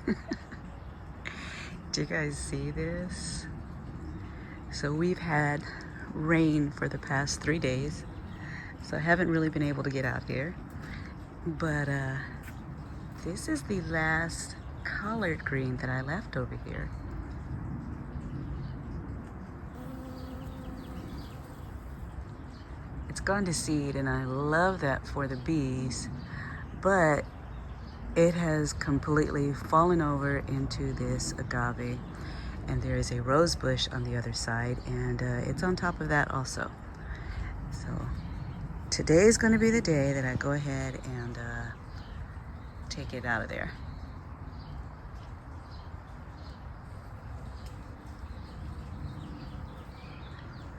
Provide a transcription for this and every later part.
Do you guys see this? So we've had rain for the past 3 days, so I haven't really been able to get out here. But this is the last collard green that I left over here. It's gone to seed, and I love that for the bees, but it has completely fallen over into this agave, and there is a rose bush on the other side, and it's on top of that also. So today is going to be the day that I go ahead and take it out of there.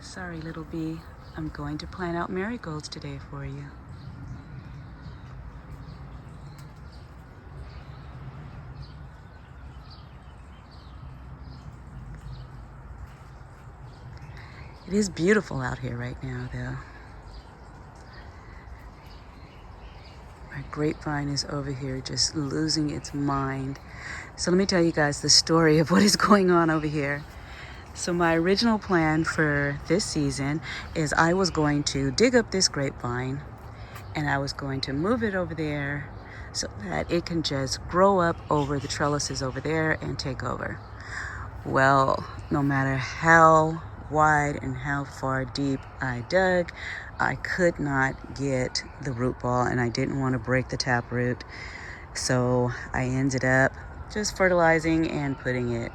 Sorry, little bee. I'm going to plant out marigolds today for you. It is beautiful out here right now, though. My grapevine is over here just losing its mind. So let me tell you guys the story of what is going on over here. So my original plan for this season is I was going to dig up this grapevine and I was going to move it over there so that it can just grow up over the trellises over there and take over. Well, no matter how wide and how far deep I dug, I could not get the root ball, and I didn't want to break the taproot. So I ended up just fertilizing and putting it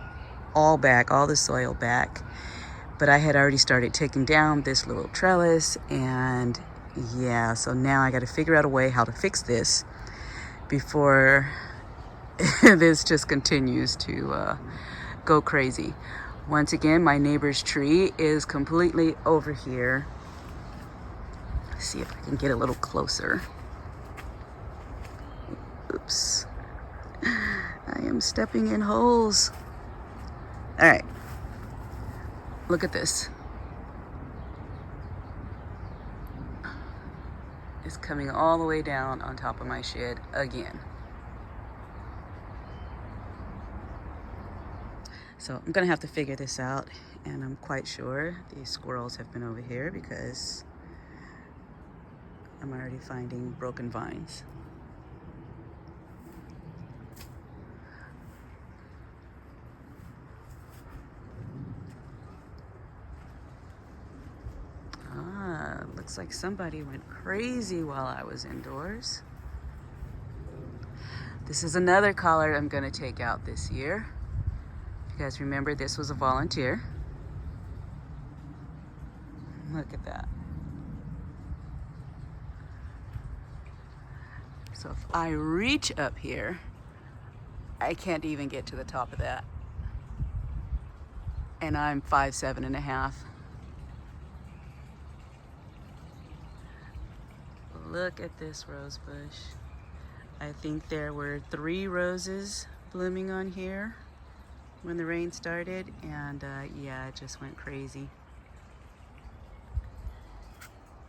all back, all the soil back. But I had already started taking down this little trellis, and yeah, so now I got to figure out a way how to fix this before this just continues to go crazy. Once again, my neighbor's tree is completely over here. Let's see if I can get a little closer. Oops. I am stepping in holes. All right. Look at this. It's coming all the way down on top of my shed again. So I'm gonna have to figure this out, and I'm quite sure these squirrels have been over here because I'm already finding broken vines. Looks like somebody went crazy while I was indoors. This is another collard I'm gonna take out this year. You guys remember this was a volunteer. Look at that. So if I reach up here, I can't even get to the top of that. And I'm 5'7.5". Look at this rose bush. I think there were 3 roses blooming on here when the rain started, and yeah, it just went crazy.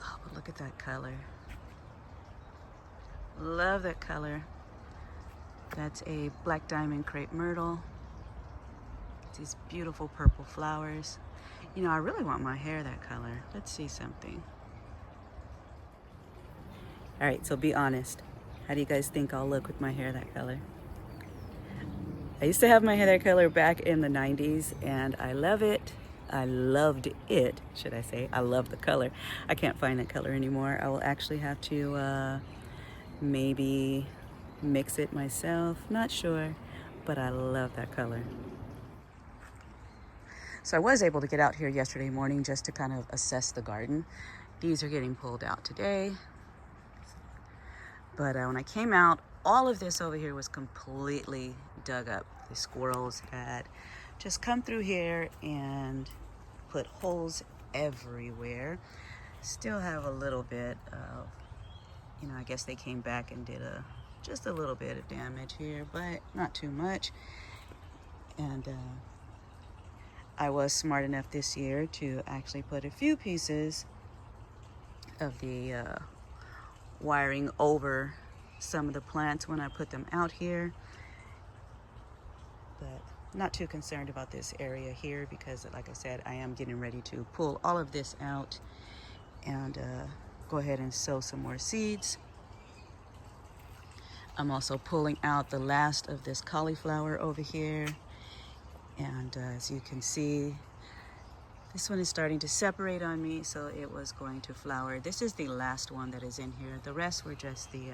Oh, but look at that color. Love that color. That's a black diamond crepe myrtle. It's these beautiful purple flowers. You know, I really want my hair that color. Let's see something. All right, so be honest. How do you guys think I'll look with my hair that color? I used to have my hair that color back in the 90s, and I love it. I loved it, should I say. I love the color. I can't find that color anymore. I will actually have to maybe mix it myself. Not sure, but I love that color. So I was able to get out here yesterday morning just to kind of assess the garden. These are getting pulled out today. But when I came out, all of this over here was completely dug up. The squirrels had just come through here and put holes everywhere. Still have a little bit of, you know, I guess they came back and did just a little bit of damage here, but not too much. And I was smart enough this year to actually put a few pieces of the wiring over some of the plants when I put them out here. not too concerned about this area here because, like I said, I am getting ready to pull all of this out and go ahead and sow some more seeds. I'm also pulling out the last of this cauliflower over here. And as you can see, this one is starting to separate on me, so it was going to flower. This is the last one that is in here. The rest were just the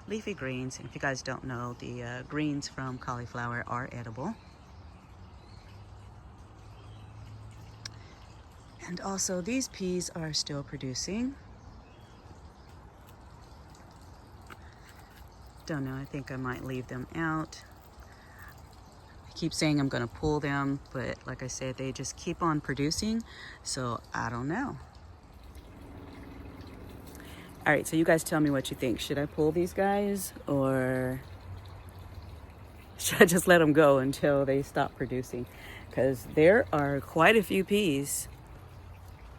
leafy greens. And if you guys don't know, the greens from cauliflower are edible. And also these peas are still producing. Don't know, I think I might leave them out. I keep saying I'm gonna pull them, but like I said, they just keep on producing, so I don't know. All right, so you guys tell me what you think. Should I pull these guys or should I just let them go until they stop producing? Because there are quite a few peas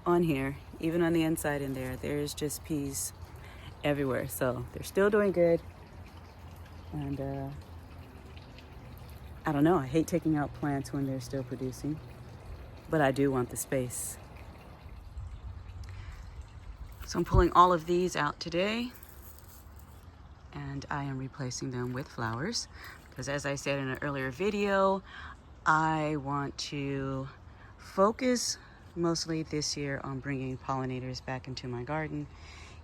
on here, even on the inside in there. There's just peas everywhere, so they're still doing good. And I don't know, I hate taking out plants when they're still producing, but I do want the space. So I'm pulling all of these out today, and I am replacing them with flowers because, as I said in an earlier video, I want to focus mostly this year on bringing pollinators back into my garden.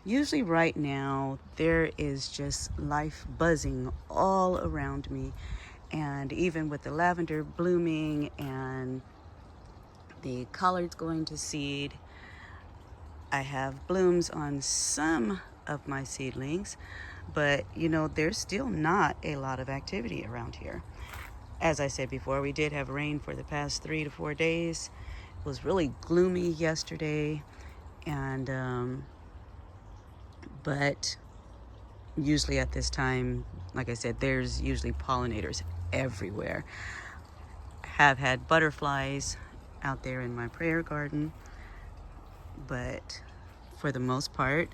Usually right now there is just life buzzing all around me, and even with the lavender blooming and the collards going to seed, I have blooms on some of my seedlings, but you know, there's still not a lot of activity around here. As I said before, we did have rain for the past 3 to 4 days. It was really gloomy yesterday, and but usually at this time, like I said, there's usually pollinators everywhere. I have had butterflies out there in my prayer garden, but for the most part,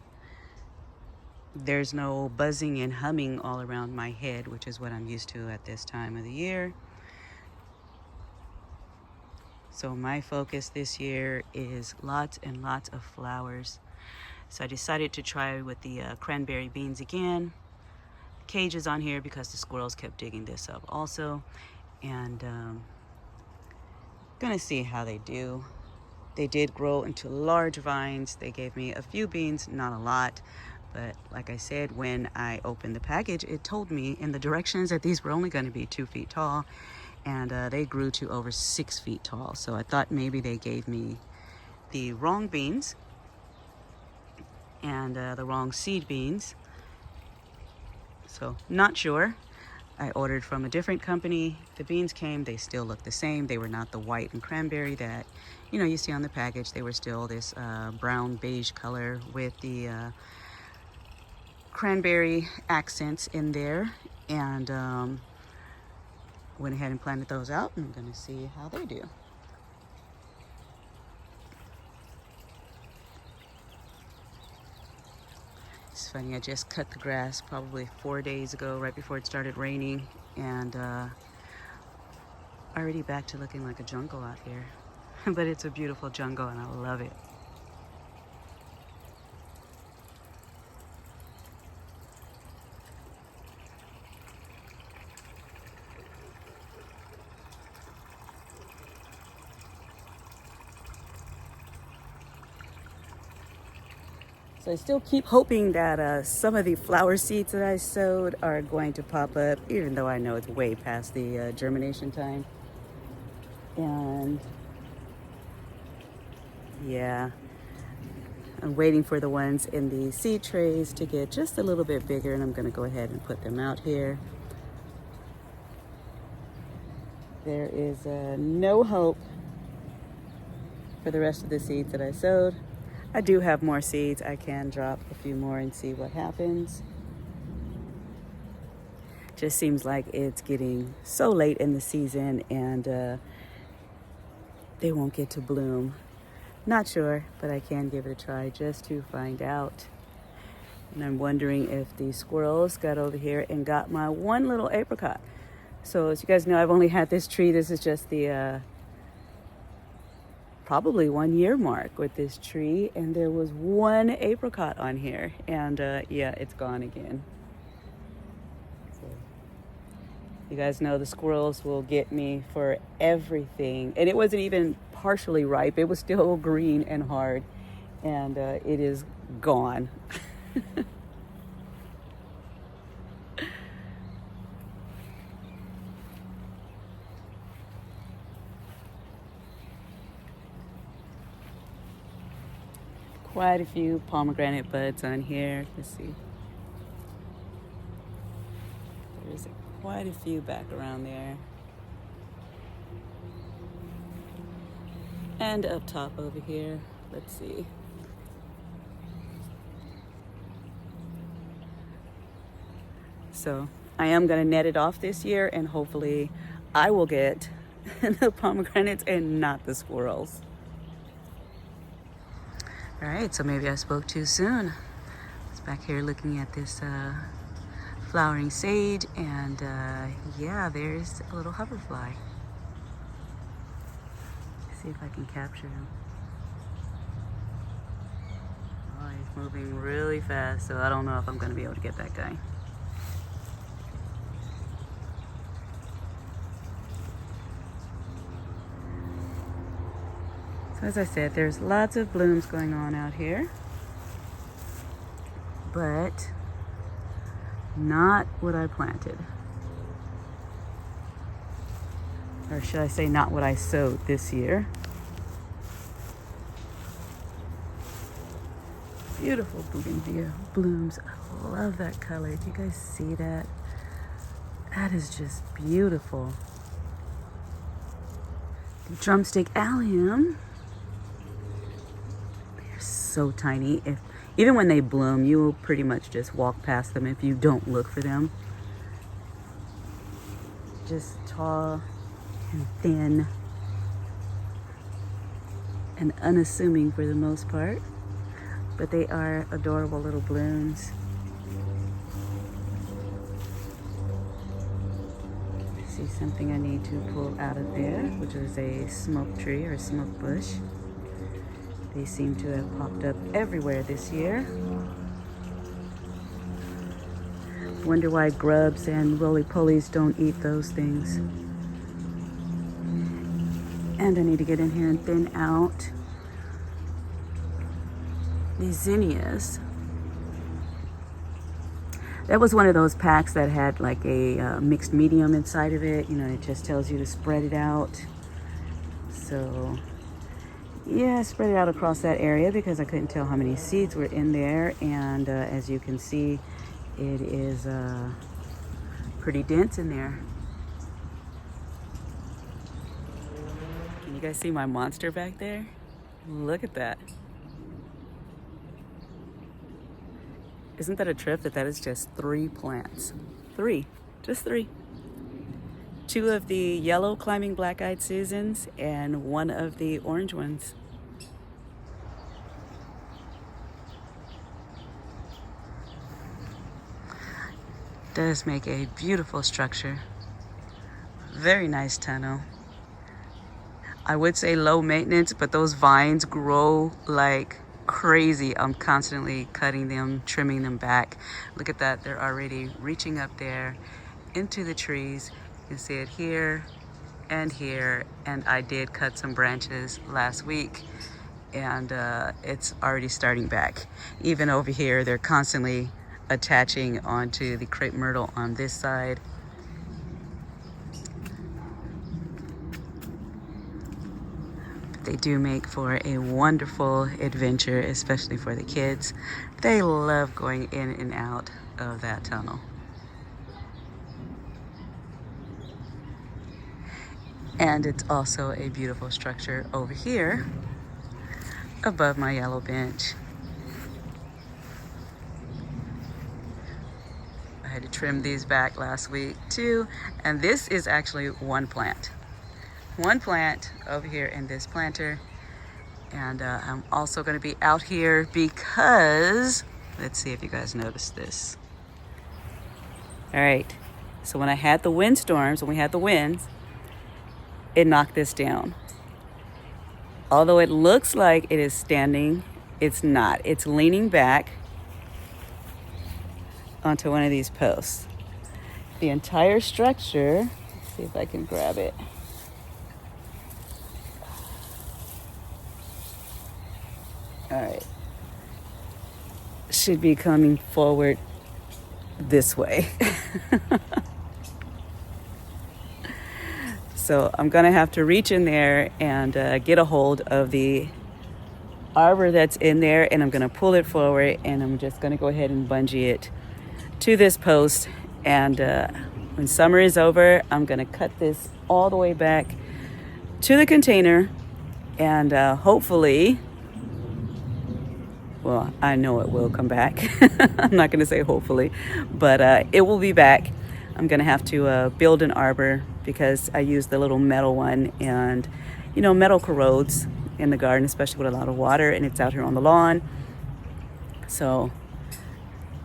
there's no buzzing and humming all around my head, which is what I'm used to at this time of the year. So my focus this year is lots and lots of flowers. So I decided to try with the cranberry beans again. Cages on here because the squirrels kept digging this up also. And gonna see how they do. They did grow into large vines. They gave me a few beans, not a lot. But like I said, when I opened the package, it told me in the directions that these were only going to be 2 feet tall. And they grew to over 6 feet tall. So I thought maybe they gave me the wrong beans and the wrong seed beans. So not sure. I ordered from a different company. The beans came, they still look the same. They were not the white and cranberry that, you know, you see on the package. They were still this brown beige color with the cranberry accents in there. And went ahead and planted those out, and I'm gonna see how they do. It's funny, I just cut the grass probably 4 days ago, right before it started raining, and already back to looking like a jungle out here. But it's a beautiful jungle and I love it. So I still keep hoping that some of the flower seeds that I sowed are going to pop up, even though I know it's way past the germination time. And yeah, I'm waiting for the ones in the seed trays to get just a little bit bigger, and I'm gonna go ahead and put them out here. There is no hope for the rest of the seeds that I sowed. I do have more seeds. I can drop a few more and see what happens. Just seems like it's getting so late in the season and they won't get to bloom. Not sure, but I can give it a try just to find out. And I'm wondering if the squirrels got over here and got my one little apricot. So as you guys know, I've only had this tree. This is just the probably 1 year mark with this tree, and there was one apricot on here, and yeah, it's gone again. So you guys know the squirrels will get me for everything, and it wasn't even partially ripe. It was still green and hard, and it is gone. Quite a few pomegranate buds on here. Let's see. There's quite a few back around there. And up top over here. Let's see. So I am going to net it off this year, and hopefully I will get the pomegranates and not the squirrels. All right, so maybe I spoke too soon. I was back here looking at this flowering sage, and yeah, there's a little hoverfly. See if I can capture him. Oh, he's moving really fast, so I don't know if I'm going to be able to get that guy. So as I said, there's lots of blooms going on out here, but not what I planted. Or should I say not what I sowed this year. Beautiful bougainvillea blooms. I love that color. Do you guys see that? That is just beautiful. The drumstick allium. They're so tiny. Even when they bloom, you will pretty much just walk past them if you don't look for them. Just tall and thin and unassuming for the most part, but they are adorable little blooms. I see something I need to pull out of there, which is a smoke tree or a smoke bush. They seem to have popped up everywhere this year. Wonder why grubs and roly-polies don't eat those things. And I need to get in here and thin out these zinnias. That was one of those packs that had like a mixed medium inside of it. You know, it just tells you to spread it out. So yeah, spread it out across that area because I couldn't tell how many seeds were in there. And as you can see, it is pretty dense in there. Can you guys see my monster back there? Look at that. Isn't that a trip that is just 3 plants? 3, just 3. 2 of the yellow climbing black-eyed Susans and 1 of the orange ones. Does make a beautiful structure. Very nice tunnel. I would say low maintenance, but those vines grow like crazy. I'm constantly cutting them, trimming them back. Look at that, they're already reaching up there into the trees. You can see it here, and I did cut some branches last week, and it's already starting back. Even over here, they're constantly attaching onto the crepe myrtle on this side. They do make for a wonderful adventure, especially for the kids. They love going in and out of that tunnel. And it's also a beautiful structure over here above my yellow bench. I had to trim these back last week too. And this is actually one plant. One plant over here in this planter. And I'm also going to be out here because, let's see if you guys noticed this. All right, So when I had the windstorms, when we had the winds, it knocked this down. Although it looks like it is standing, it's not. It's leaning back onto one of these posts. The entire structure, let's see if I can grab it. All right. Should be coming forward this way. So I'm gonna have to reach in there and get a hold of the arbor that's in there, and I'm gonna pull it forward, and I'm just gonna go ahead and bungee it to this post. And when summer is over, I'm gonna cut this all the way back to the container, and hopefully, well, I know it will come back. I'm not gonna say hopefully, but it will be back. I'm gonna have to build an arbor because I use the little metal one, and you know, metal corrodes in the garden, especially with a lot of water, and it's out here on the lawn. So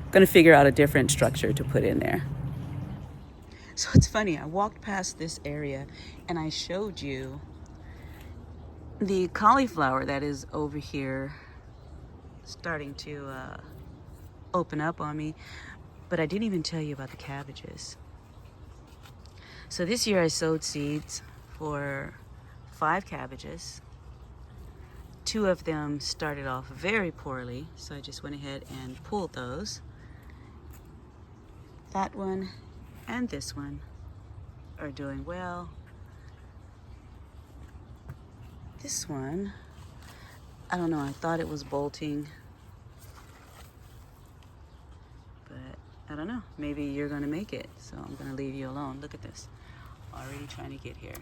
I'm gonna figure out a different structure to put in there. So it's funny, I walked past this area and I showed you the cauliflower that is over here starting to open up on me, but I didn't even tell you about the cabbages. So this year I sowed seeds for 5 cabbages. 2 of them started off very poorly, so I just went ahead and pulled those. That one and this one are doing well. This one, I don't know, I thought it was bolting, but I don't know, maybe you're gonna make it, so I'm gonna leave you alone. Look at this, already trying to get here.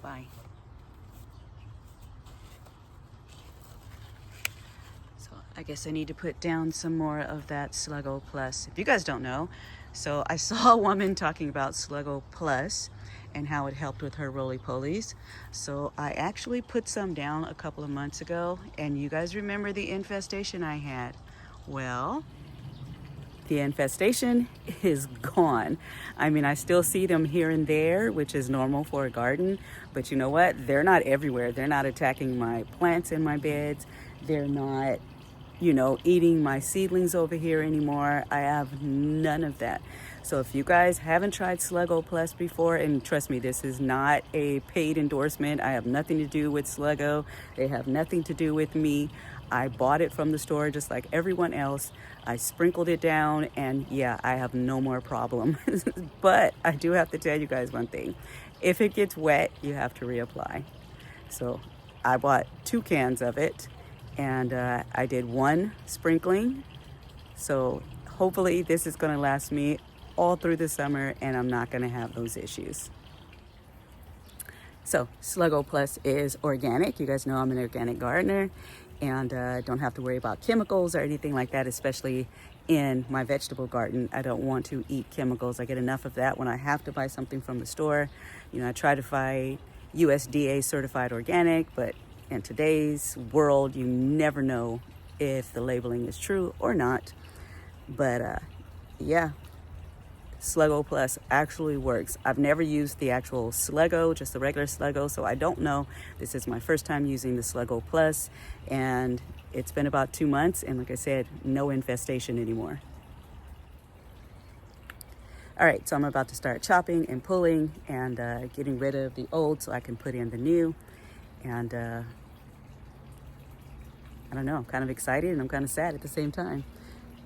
Bye. So I guess I need to put down some more of that Sluggo Plus. If you guys don't know, so I saw a woman talking about Sluggo Plus and how it helped with her roly-polies. So I actually put some down a couple of months ago, and you guys remember the infestation I had. Well, the infestation is gone. I mean, I still see them here and there, which is normal for a garden, but you know what? They're not everywhere. They're not attacking my plants in my beds. They're not, you know, eating my seedlings over here anymore. I have none of that. So if you guys haven't tried Sluggo Plus before, and trust me, this is not a paid endorsement. I have nothing to do with Sluggo. They have nothing to do with me. I bought it from the store just like everyone else. I sprinkled it down, and yeah, I have no more problem. But I do have to tell you guys one thing. If it gets wet, you have to reapply. So I bought 2 cans of it, and I did 1 sprinkling. So hopefully this is gonna last me all through the summer, and I'm not gonna have those issues. So Sluggo Plus is organic. You guys know I'm an organic gardener, and don't have to worry about chemicals or anything like that, especially in my vegetable garden. I don't want to eat chemicals. I get enough of that when I have to buy something from the store. You know, I try to buy USDA certified organic, but in today's world, you never know if the labeling is true or not. But yeah, Sluggo Plus actually works. I've never used the actual Sluggo, just the regular Sluggo, so I don't know. This is my first time using the Sluggo Plus, and it's been about 2 months, and like I said, no infestation anymore. All right, so I'm about to start chopping and pulling and getting rid of the old so I can put in the new. And I don't know, I'm kind of excited and I'm kind of sad at the same time.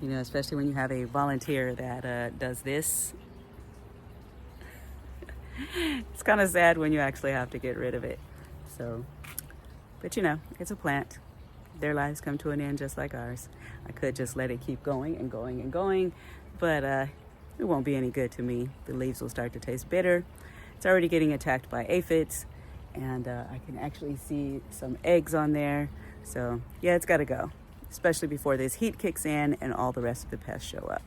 You know, especially when you have a volunteer that does this. It's kind of sad when you actually have to get rid of it. So, but you know, it's a plant. Their lives come to an end just like ours. I could just let it keep going and going and going, but it won't be any good to me. The leaves will start to taste bitter. It's already getting attacked by aphids, and I can actually see some eggs on there. So yeah, it's got to go, especially before this heat kicks in and all the rest of the pests show up.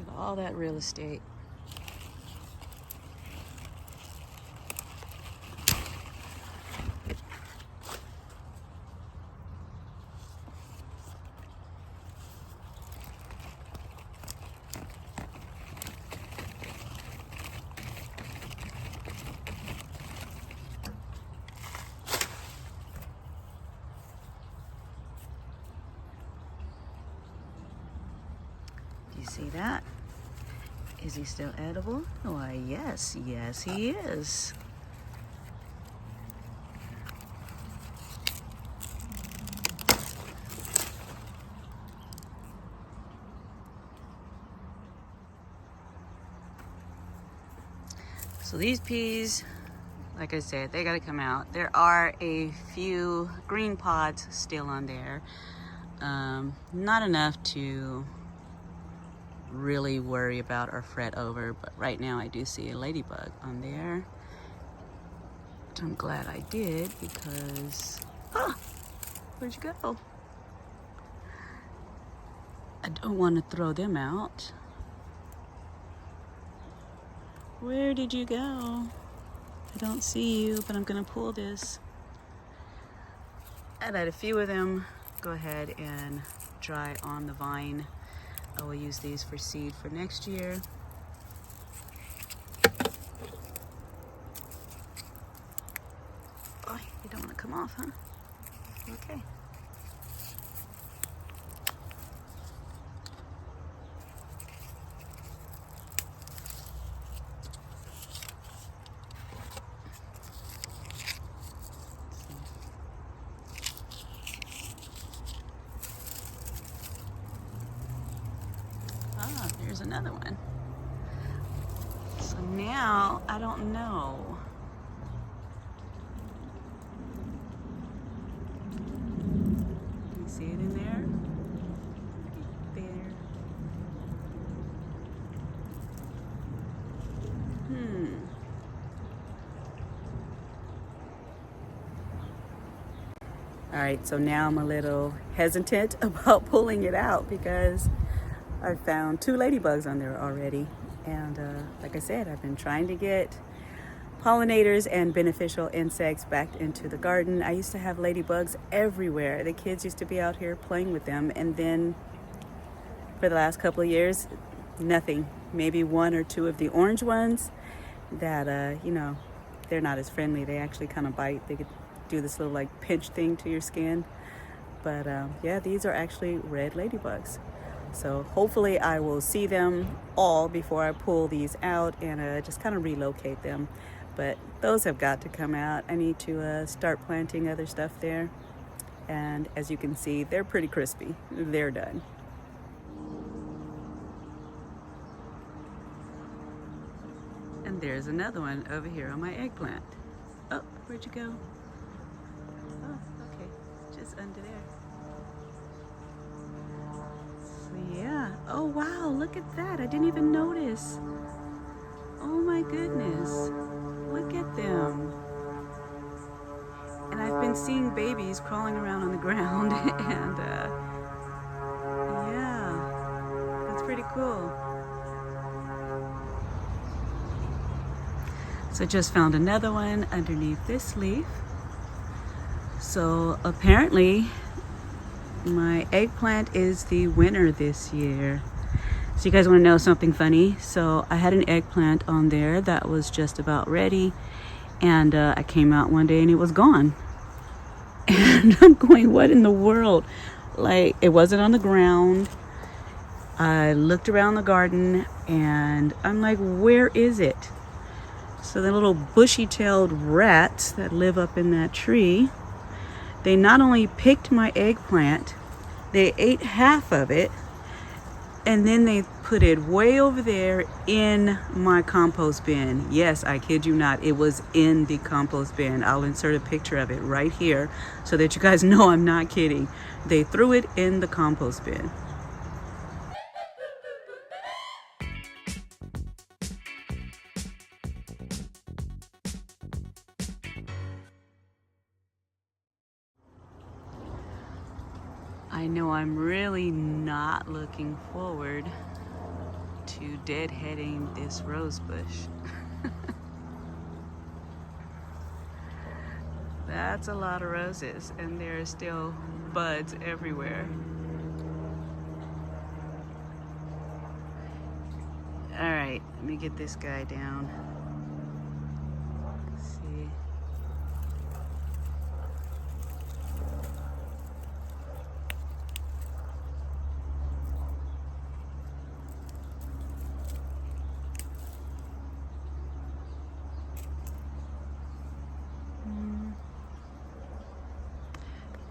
Look at all that real estate. Do you see that? Is he still edible? Why, yes, yes he is. So these peas, like I said, they gotta come out. There are a few green pods still on there. Not enough to really worry about or fret over, but right now I do see a ladybug on there, which I'm glad I did because, where'd you go? I don't want to throw them out. Where did you go? I don't see you, but I'm gonna pull this. I let a few of them go ahead and dry on the vine. I will use these for seed for next year. Oh, you don't want to come off, huh? Okay. Ah, there's another one. So now I don't know. You see it in there? Right there. All right, so now I'm a little hesitant about pulling it out because I found 2 ladybugs on there already. And like I said, I've been trying to get pollinators and beneficial insects back into the garden. I used to have ladybugs everywhere. The kids used to be out here playing with them. And then for the last couple of years, nothing. Maybe 1 or 2 of the orange ones that, you know, they're not as friendly. They actually kind of bite. They could do this little like pinch thing to your skin. But yeah, these are actually red ladybugs. So hopefully I will see them all before I pull these out and just kind of relocate them. But those have got to come out. I need to start planting other stuff there. And as you can see, they're pretty crispy. They're done. And there's another one over here on my eggplant. Oh, where'd you go? Oh, okay, just under there. Yeah. Oh, wow. Look at that. I didn't even notice. Oh, my goodness. Look at them. And I've been seeing babies crawling around on the ground. And, yeah. That's pretty cool. So I just found another one underneath this leaf. So apparently my eggplant is the winner this year. So you guys want to know something funny? So I had an eggplant on there that was just about ready, and I came out one day and it was gone. And I'm going, what in the world? Like, it wasn't on the ground. I looked around the garden and I'm like, where is it? So the little bushy-tailed rats that live up in that tree, they not only picked my eggplant, they ate half of it, and then they put it way over there in my compost bin. Yes, I kid you not, it was in the compost bin. I'll insert a picture of it right here so that you guys know I'm not kidding. They threw it in the compost bin. I know I'm really not looking forward to deadheading this rose bush. That's a lot of roses, and there are still buds everywhere. All right, let me get this guy down. Let's see.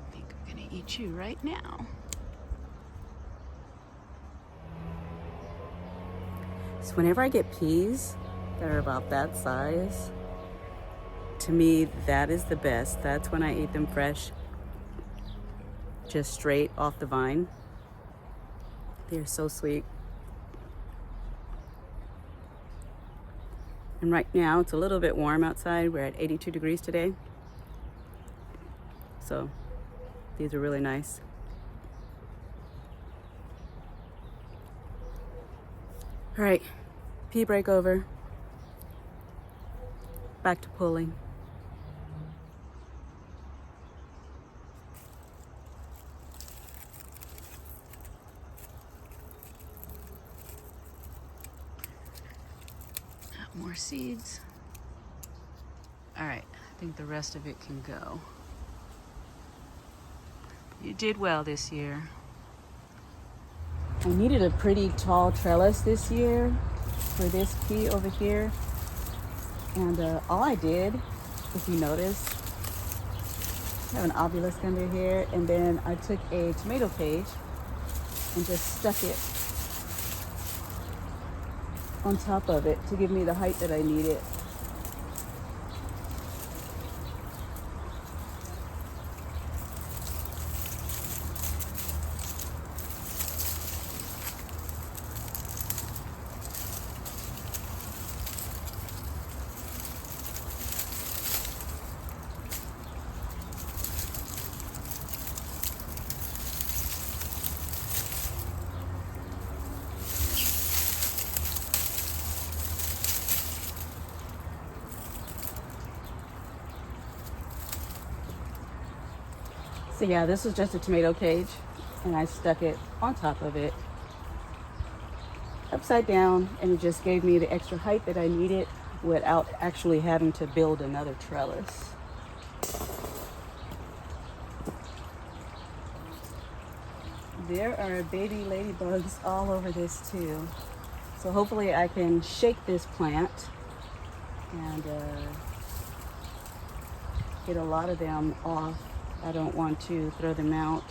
I think I'm gonna eat you right now. So whenever I get peas that are about that size, to me, that is the best. That's when I eat them fresh, just straight off the vine. They're so sweet. And right now, it's a little bit warm outside. We're at 82 degrees today. So these are really nice. All right, pea break over. Back to pulling. More seeds. All right, I think the rest of it can go. You did well this year. I needed a pretty tall trellis this year for this pea over here. And all I did, if you notice, I have an obelisk under here, and then I took a tomato cage and just stuck it on top of it to give me the height that I needed. So yeah, this was just a tomato cage, and I stuck it on top of it, upside down, and it just gave me the extra height that I needed without actually having to build another trellis. There are baby ladybugs all over this too. So hopefully I can shake this plant and get a lot of them off. I don't want to throw them out.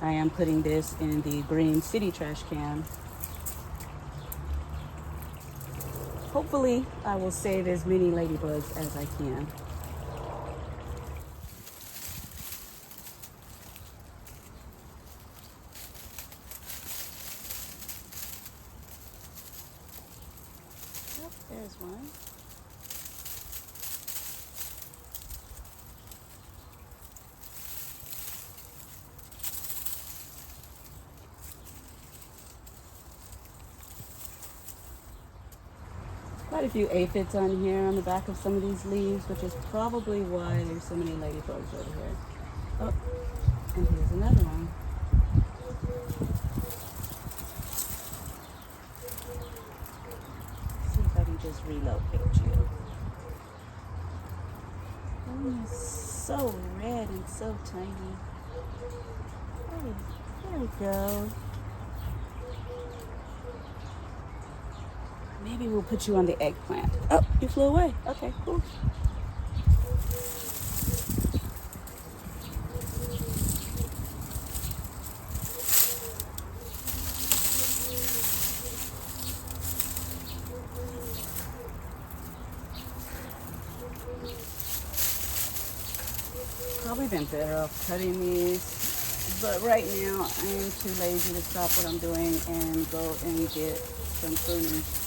I am putting this in the green city trash can. Hopefully I will save as many ladybugs as I can. Oh, there's one. Quite a few aphids on here on the back of some of these leaves, which is probably why there's so many ladybugs over here. Oh, and here's another one. See if I can just relocate you. Oh, it's so red and so tiny. Oh, there we go. Maybe we'll put you on the eggplant. Oh, you flew away. Okay, cool. Probably been better off cutting these, but right now I am too lazy to stop what I'm doing and go and get some pruners.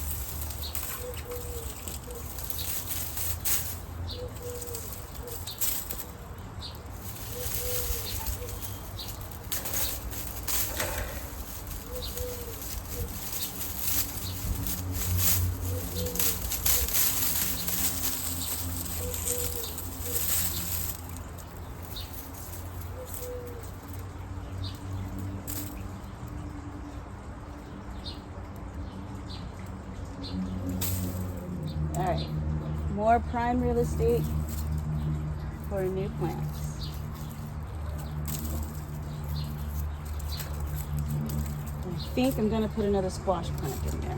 More prime real estate for new plants. I think I'm gonna put another squash plant in there.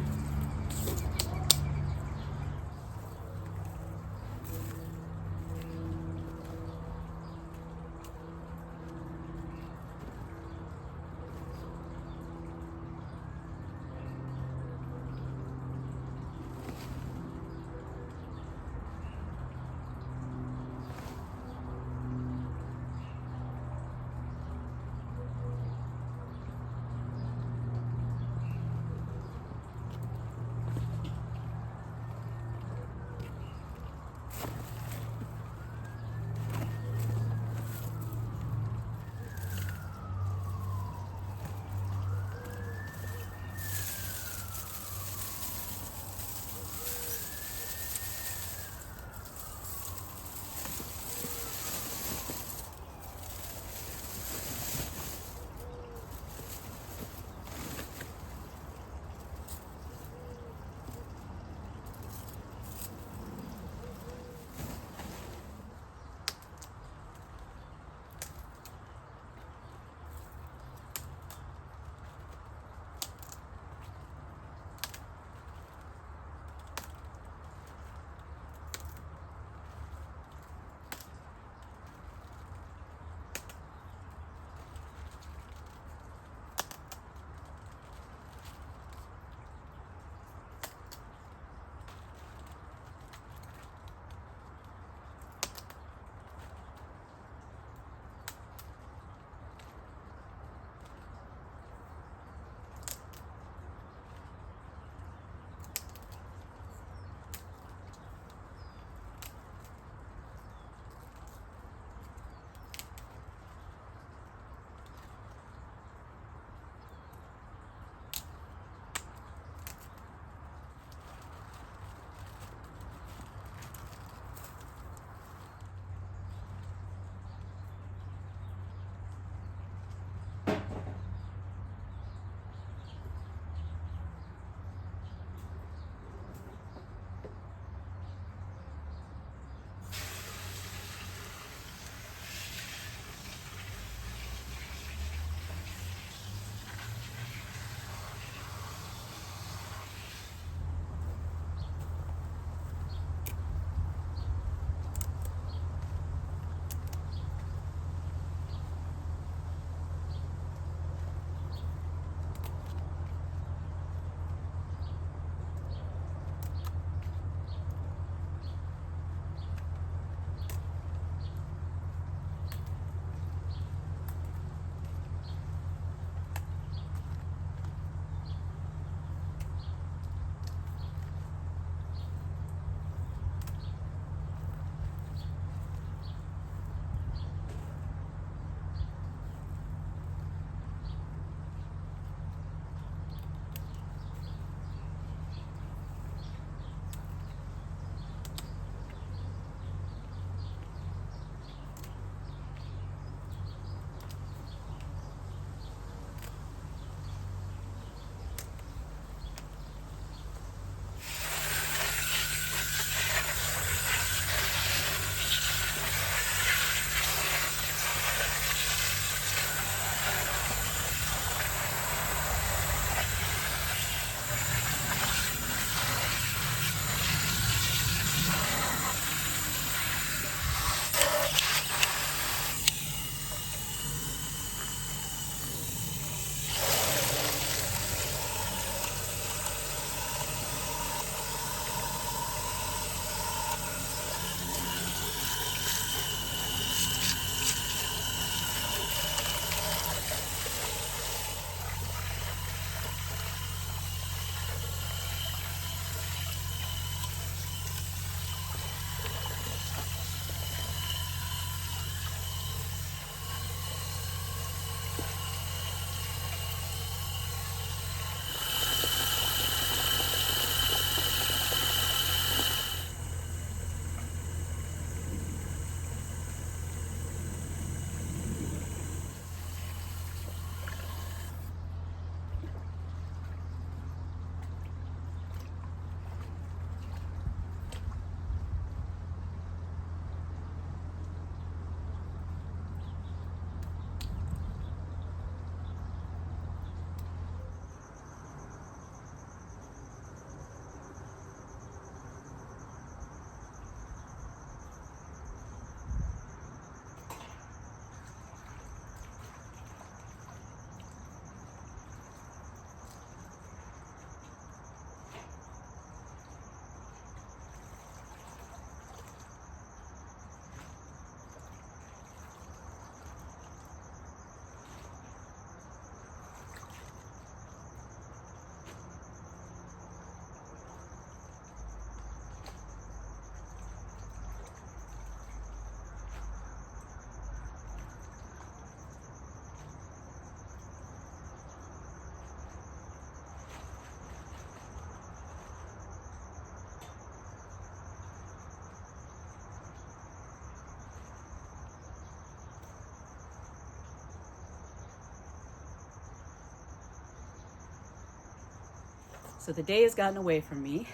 So the day has gotten away from me.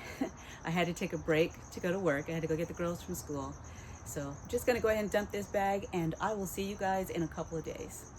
I had to take a break to go to work. I had to go get the girls from school. So I'm just gonna go ahead and dump this bag, and I will see you guys in a couple of days.